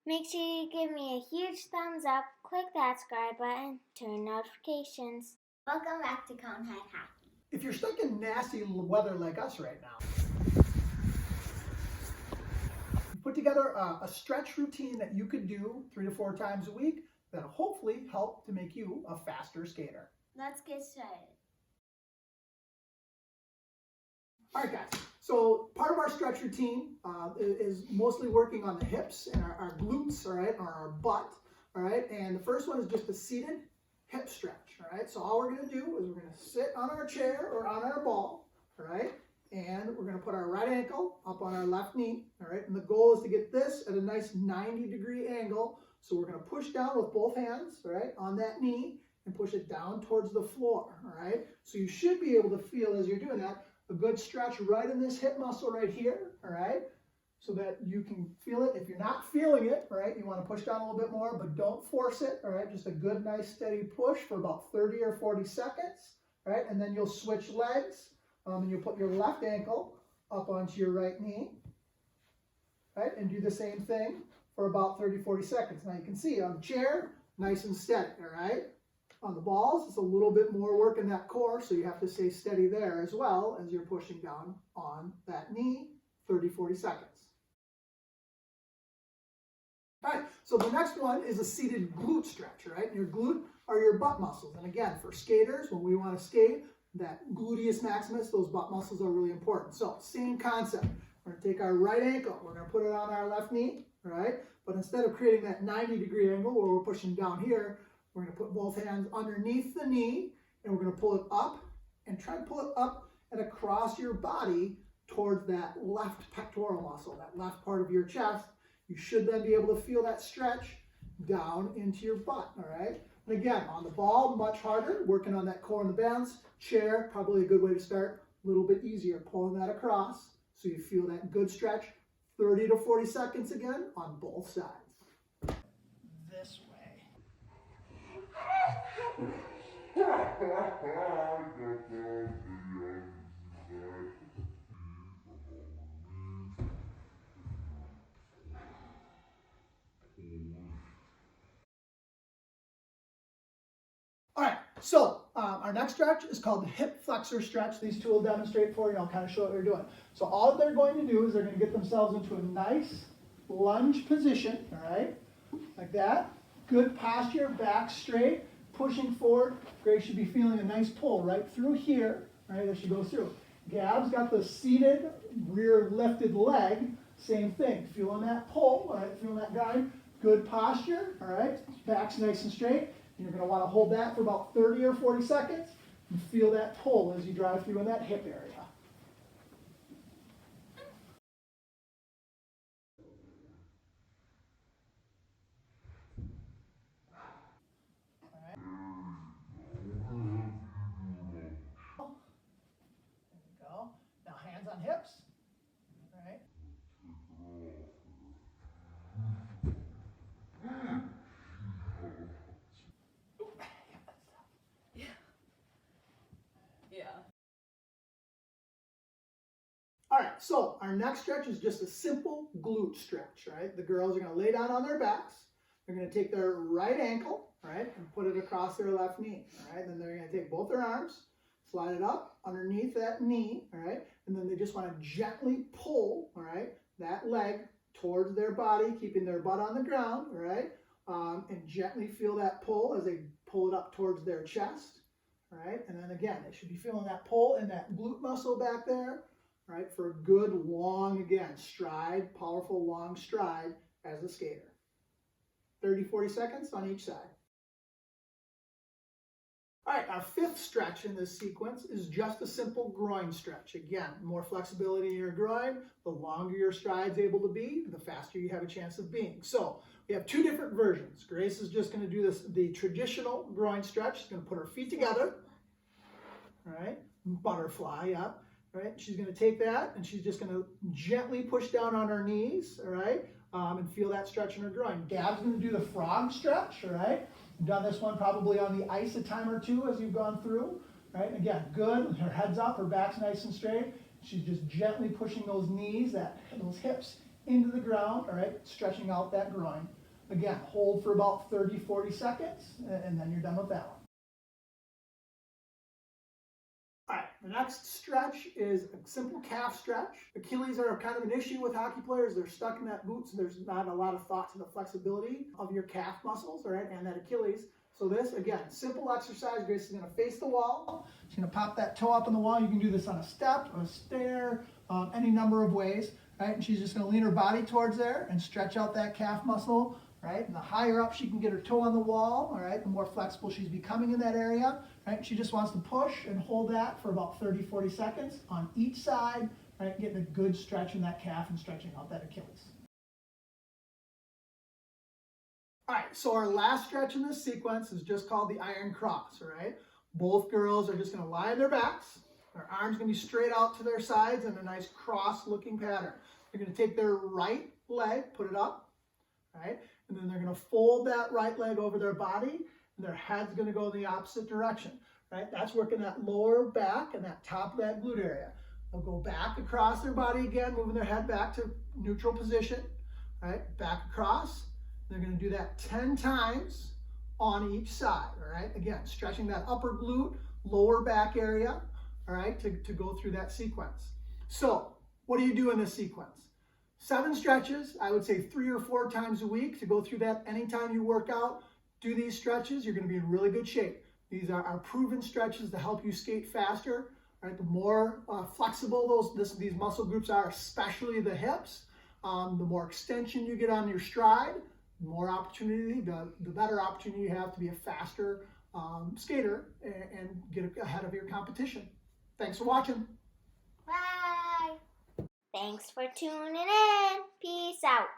Make sure you give me a huge thumbs up, click that subscribe button, turn notifications. Welcome back to Conehead Hockey. If you're stuck in nasty weather like us right now, put together a stretch routine that you could do 3 to 4 times a week that'll hopefully help to make you a faster skater. Let's get started. All right, guys. So part of our stretch routine is mostly working on the hips and our glutes, all right, or our butt, all right. And the first one is just a seated hip stretch, all right. So all we're going to do is we're going to sit on our chair or on our ball, all right, and we're going to put our right ankle up on our left knee, all right. And the goal is to get this at a nice 90-degree angle. So we're going to push down with both hands, all right, on that knee and push it down towards the floor, all right. So you should be able to feel as you're doing that a good stretch right in this hip muscle right here, all right, so that you can feel it. If you're not feeling it, all right, you want to push down a little bit more, but don't force it, all right, just a good, nice, steady push for about 30 or 40 seconds, all right, and then you'll switch legs, and you'll put your left ankle up onto your right knee, right, and do the same thing for about 30, 40 seconds. Now you can see on the chair, nice and steady, all right. On the balls, it's a little bit more work in that core, so you have to stay steady there as well as you're pushing down on that knee, 30, 40 seconds. All right, so the next one is a seated glute stretch, right? Your glute are your butt muscles. And again, for skaters, when we want to skate, that gluteus maximus, those butt muscles are really important. So same concept. We're going to take our right ankle, we're going to put it on our left knee, all right? But instead of creating that 90-degree angle where we're pushing down here, we're going to put both hands underneath the knee, and we're going to pull it up and try to pull it up and across your body towards that left pectoral muscle, that left part of your chest. You should then be able to feel that stretch down into your butt, all right? And again, on the ball, much harder, working on that core and the balance. Chair, probably a good way to start, a little bit easier, pulling that across so you feel that good stretch, 30 to 40 seconds again on both sides. This way. All right, so our next stretch is called the hip flexor stretch. These two will demonstrate for you. I'll kind of show what you're doing. So all they're going to do is they're going to get themselves into a nice lunge position, all right, like that. Good posture, back straight, pushing forward. Grace should be feeling a nice pull right through here, right, as she goes through. Gab's got the seated rear lifted leg, same thing. Feeling that pull, all right, feeling that grind. Good posture, all right, back's nice and straight. You're going to want to hold that for about 30 or 40 seconds and feel that pull as you drive through in that hip area. All right. There we go. Now hands on hips. All right. All right, so our next stretch is just a simple glute stretch, right? The girls are going to lay down on their backs. They're going to take their right ankle, right, and put it across their left knee, all right? Then they're going to take both their arms, slide it up underneath that knee, all right? And then they just want to gently pull, all right, that leg towards their body, keeping their butt on the ground, all right? And gently feel that pull as they pull it up towards their chest, all right? And then again, they should be feeling that pull in that glute muscle back there, right, for a good long, again, stride, powerful long stride as a skater. 30, 40 seconds on each side. All right, our fifth stretch in this sequence is just a simple groin stretch. Again, more flexibility in your groin, the longer your stride's able to be, the faster you have a chance of being. So we have two different versions. Grace is just going to do this, the traditional groin stretch. She's going to put her feet together, all right, butterfly, yeah. Right, she's going to take that and she's just going to gently push down on her knees, all right, and feel that stretch in her groin. Gab's going to do the frog stretch, all right. You've done this one probably on the ice a time or two as you've gone through, right. Again, good. Her head's up, her back's nice and straight. She's just gently pushing those knees, those hips into the ground, all right, stretching out that groin. Again, hold for about 30, 40 seconds, and then you're done with that one. All right, the next stretch is a simple calf stretch. Achilles are kind of an issue with hockey players. They're stuck in that boot, so there's not a lot of thought to the flexibility of your calf muscles, all right, and that Achilles. So this, again, simple exercise. Grace is going to face the wall. She's going to pop that toe up on the wall. You can do this on a step, a stair, any number of ways, right? And she's just going to lean her body towards there and stretch out that calf muscle, right? And the higher up she can get her toe on the wall, all right, the more flexible she's becoming in that area, right? She just wants to push and hold that for about 30, 40 seconds on each side, right? Getting a good stretch in that calf and stretching out that Achilles. All right, so our last stretch in this sequence is just called the iron cross, all right? Both girls are just gonna lie on their backs. Their arms gonna be straight out to their sides in a nice cross-looking pattern. They're gonna take their right leg, put it up, right? And then they're gonna fold that right leg over their body, and their head's gonna go in the opposite direction, right? That's working that lower back and that top of that glute area. They'll go back across their body again, moving their head back to neutral position, right? Back across. They're going to do that 10 times on each side, all right? Again, stretching that upper glute, lower back area, all right, to go through that sequence. So, what do you do in this sequence? 7 stretches, I would say 3 or 4 times a week to go through that. Anytime you work out, do these stretches, you're going to be in really good shape. These are proven stretches to help you skate faster, right? The more flexible these muscle groups are, especially the hips, the more extension you get on your stride, the more opportunity, the better opportunity you have to be a faster skater and get ahead of your competition. Thanks for watching. Bye. Thanks for tuning in. Peace out.